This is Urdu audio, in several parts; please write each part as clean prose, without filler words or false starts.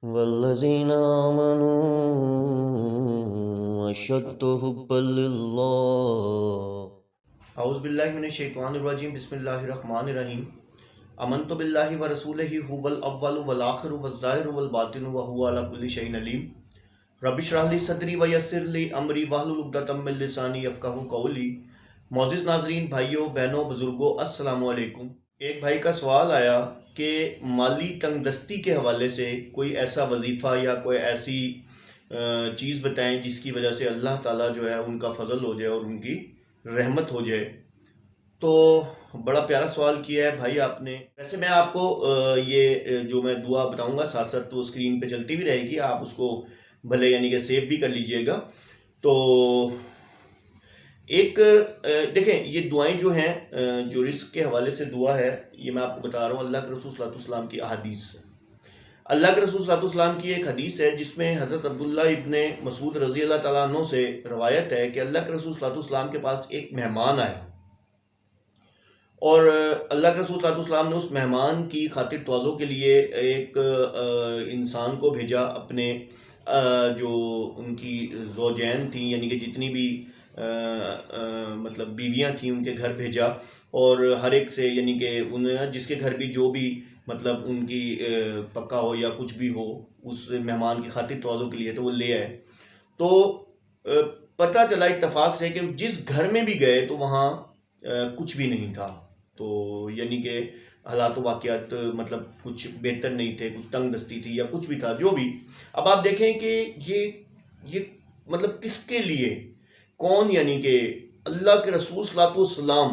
والذین آمنوا اشد حبا للہ۔ اعوذ باللہ من الشیطان الرجیم، بسم اللہ الرحمن الرحیم۔ آمنت باللہ ورسولہ هو الاول والآخر والظاہر والباطن وهو علی کل شیء علیم۔ رب اشرح لی صدری ویسر لی امری واحلل عقدۃ من لسانی یفقہوا قولی۔ معزز ناظرین، بھائیوں، بہنوں، بزرگوں، السلام علیکم۔ ایک بھائی کا سوال آیا کہ مالی تنگ دستی کے حوالے سے کوئی ایسا وظیفہ یا کوئی ایسی چیز بتائیں جس کی وجہ سے اللہ تعالیٰ جو ہے ان کا فضل ہو جائے اور ان کی رحمت ہو جائے۔ تو بڑا پیارا سوال کیا ہے بھائی آپ نے۔ ویسے میں آپ کو یہ جو میں دعا بتاؤں گا ساتھ ساتھ تو اسکرین پہ چلتی بھی رہے گی، آپ اس کو بھلے یعنی کہ سیو بھی کر لیجئے گا۔ تو ایک دیکھیں، یہ دعائیں جو ہیں جو رزق کے حوالے سے دعا ہے، یہ میں آپ کو بتا رہا ہوں اللہ کے رسول صلی اللہ علیہ وسلم کی احادیث سے۔ اللہ کے رسول صلی اللہ علیہ وسلم کی ایک حدیث ہے جس میں حضرت عبداللہ ابن مسعود رضی اللہ تعالیٰ عنہ سے روایت ہے کہ اللہ کے رسول صلی اللہ علیہ وسلم کے پاس ایک مہمان آیا، اور اللہ کے رسول صلی اللہ علیہ وسلم نے اس مہمان کی خاطر توازو کے لیے ایک انسان کو بھیجا، اپنے جو ان کی زوجین تھیں یعنی کہ جتنی بھی مطلب بیویاں تھیں ان کے گھر بھیجا، اور ہر ایک سے یعنی کہ انہیں جس کے گھر بھی جو بھی مطلب ان کی پکا ہو یا کچھ بھی ہو اس مہمان کی خاطر توازو کے لیے تو وہ لے آئے۔ تو پتہ چلا اتفاق سے کہ جس گھر میں بھی گئے تو وہاں کچھ بھی نہیں تھا، تو یعنی کہ حالات و واقعات مطلب کچھ بہتر نہیں تھے، کچھ تنگ دستی تھی یا کچھ بھی تھا جو بھی۔ اب آپ دیکھیں کہ یہ مطلب کس کے لیے، کون، یعنی کہ اللہ کے رسول صلی اللہ علیہ وسلم۔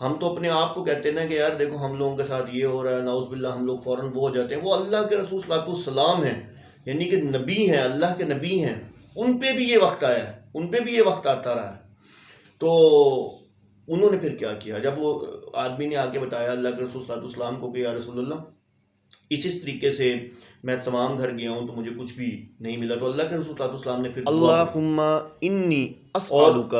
ہم تو اپنے آپ کو کہتے ہیں نا کہ یار دیکھو ہم لوگوں کے ساتھ یہ ہو رہا ہے، نعوذ باللہ، ہم لوگ فوراً وہ ہو جاتے ہیں۔ وہ اللہ کے رسول صلی اللہ علیہ وسلم ہیں، یعنی کہ نبی ہیں، اللہ کے نبی ہیں، ان پہ بھی یہ وقت آیا ہے، ان پہ بھی یہ وقت آتا رہا ہے۔ تو انہوں نے پھر کیا کیا؟ جب وہ آدمی نے آ کے بتایا اللہ کے رسول صلی اللہ علیہ وسلم کو کہ یا رسول اللہ اس طریقے سے میں تمام گھر گیا ہوں تو مجھے کچھ بھی نہیں ملا، تو اللہ کے رسول صلی اللہ علیہ وسلم نے پھر اللہم انی اسألک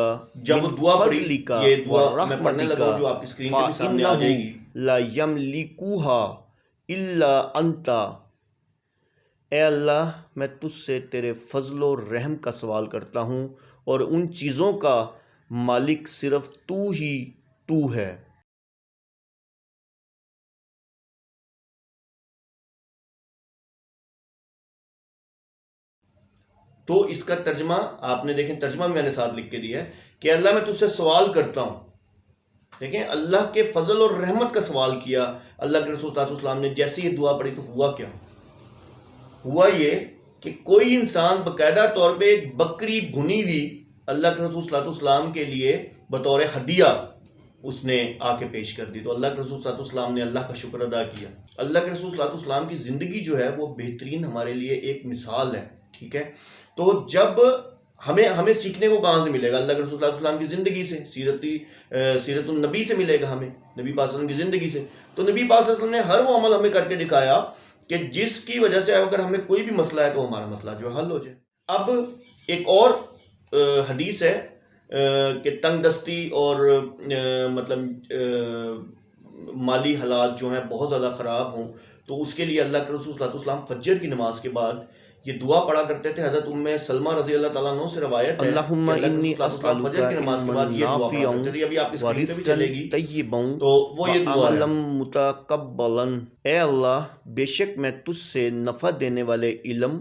جب وہ دعا پڑھی، فضلک یہ دعا میں پڑھنے ورحمتک لگا ہوں جو آپ کی اسکرین پہ بھی سامنے آ جائے گی۔ فإنہ لا یملکوہا الا انت۔ اے اللہ، میں تجھ سے تیرے فضل و رحم کا سوال کرتا ہوں، اور ان چیزوں کا مالک صرف تو ہی تو ہے۔ تو اس کا ترجمہ آپ نے دیکھیں، ترجمہ میں نے ساتھ لکھ کے دیا ہے کہ اللہ میں تجھ سے سوال کرتا ہوں۔ دیکھیں، اللہ کے فضل اور رحمت کا سوال کیا اللہ کے رسول صلی اللہ علیہ وسلم نے۔ جیسے یہ دعا پڑھی تو ہوا کیا؟ ہوا یہ کہ کوئی انسان باقاعدہ طور پہ ایک بکری بھنی ہوئی اللہ کے رسول صلی اللہ علیہ وسلم کے لیے بطور ہدیہ اس نے آ کے پیش کر دی، تو اللہ کے رسول صلی اللہ علیہ وسلم نے اللہ کا شکر ادا کیا۔ اللہ کے رسول صلی اللہ علیہ وسلم کی زندگی جو ہے وہ بہترین ہمارے لیے ایک مثال ہے، ٹھیک ہے؟ تو جب ہمیں سیکھنے کو کہاں سے ملے گا؟ اللہ کے رسول صلی اللہ علیہ وسلم کی زندگی سے، سیرت النبی سے ملے گا ہمیں، نبی پاک صلی اللہ علیہ وسلم کی زندگی سے۔ تو نبی پاک صلی اللہ علیہ وسلم نے ہر وہ عمل ہمیں کر کے دکھایا کہ جس کی وجہ سے اگر ہمیں کوئی بھی مسئلہ ہے تو ہمارا مسئلہ جو حل ہو جائے۔ اب ایک اور حدیث ہے کہ تنگ دستی اور مطلب مالی حالات جو ہیں بہت زیادہ خراب ہوں تو اس کے لیے اللہ کے رسول صلی اللہ علیہ وسلم فجر کی نماز کے بعد یہ دعا پڑھا کرتے تھے۔ حضرت ام سلمہ رضی اللہ تعالیٰ عنہ سے روایت ہے اللہم کہ اللہ کے انی رسول صلی اللہ علیہ وسلم فجر کی نماز کے بعد یہ دعا پڑھا کرتے تھے۔ ابھی آپ کی اسکرین پہ بھی چلے گی تو وہ یہ دعا ہے۔ متقبلا۔ اے اللہ، بے شک میں تجھ سے نفع دینے والے علم،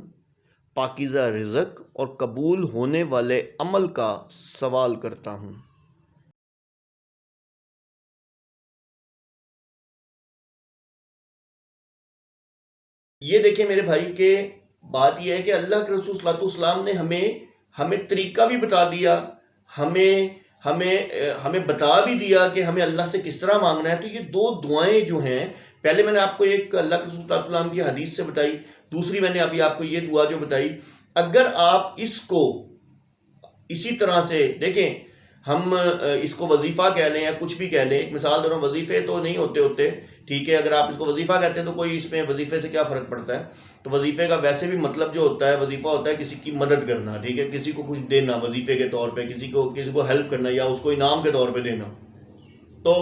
پاکیزہ رزق اور قبول ہونے والے عمل کا سوال کرتا ہوں۔ یہ دیکھیں میرے بھائی کہ بات یہ ہے کہ اللہ کے رسول صلی اللہ علیہ وسلم نے ہمیں طریقہ بھی بتا دیا، ہمیں بتا بھی دیا کہ ہمیں اللہ سے کس طرح مانگنا ہے۔ تو یہ دو دعائیں جو ہیں، پہلے میں نے آپ کو ایک اللہ کے رسول صلی اللہ علیہ وسلم کی حدیث سے بتائی، دوسری میں نے ابھی آپ کو یہ دعا جو بتائی۔ اگر آپ اس کو اسی طرح سے دیکھیں، ہم اس کو وظیفہ کہہ لیں یا کچھ بھی کہہ لیں، ایک مثال دے رہا ہوں، وظیفے تو نہیں ہوتے، ٹھیک ہے؟ اگر آپ اس کو وظیفہ کہتے ہیں تو کوئی اس میں وظیفے سے کیا فرق پڑتا ہے؟ تو وظیفے کا ویسے بھی مطلب جو ہوتا ہے، وظیفہ ہوتا ہے کسی کی مدد کرنا، ٹھیک ہے؟ کسی کو کچھ دینا وظیفے کے طور پہ، کسی کو ہیلپ کرنا یا اس کو انعام کے طور پہ دینا۔ تو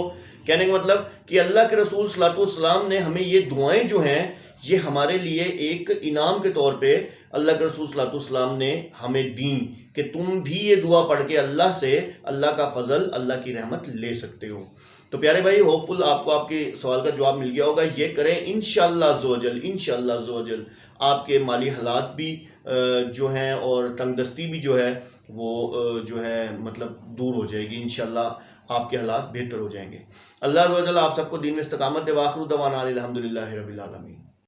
کہنے کا مطلب کہ اللہ کے رسول صلی اللہ علیہ وسلم نے ہمیں یہ دعائیں جو ہیں یہ ہمارے لیے ایک انعام کے طور پہ اللہ کے رسول صلی اللہ علیہ وسلم نے ہمیں دیں کہ تم بھی یہ دعا پڑھ کے اللہ سے اللہ کا فضل، اللہ کی رحمت لے سکتے ہو۔ تو پیارے بھائی، ہوپ فل آپ کو آپ کے سوال کا جواب مل گیا ہوگا۔ یہ کریں انشاءاللہ عزوجل، انشاءاللہ عزوجل آپ کے مالی حالات بھی جو ہیں اور تنگ دستی بھی جو ہے وہ جو ہے مطلب دور ہو جائے گی، انشاءاللہ آپ کے حالات بہتر ہو جائیں گے۔ اللہ عزوجل آپ سب کو دین میں استقامت دے۔ وآخر دعوانا الحمدللہ رب العالمین۔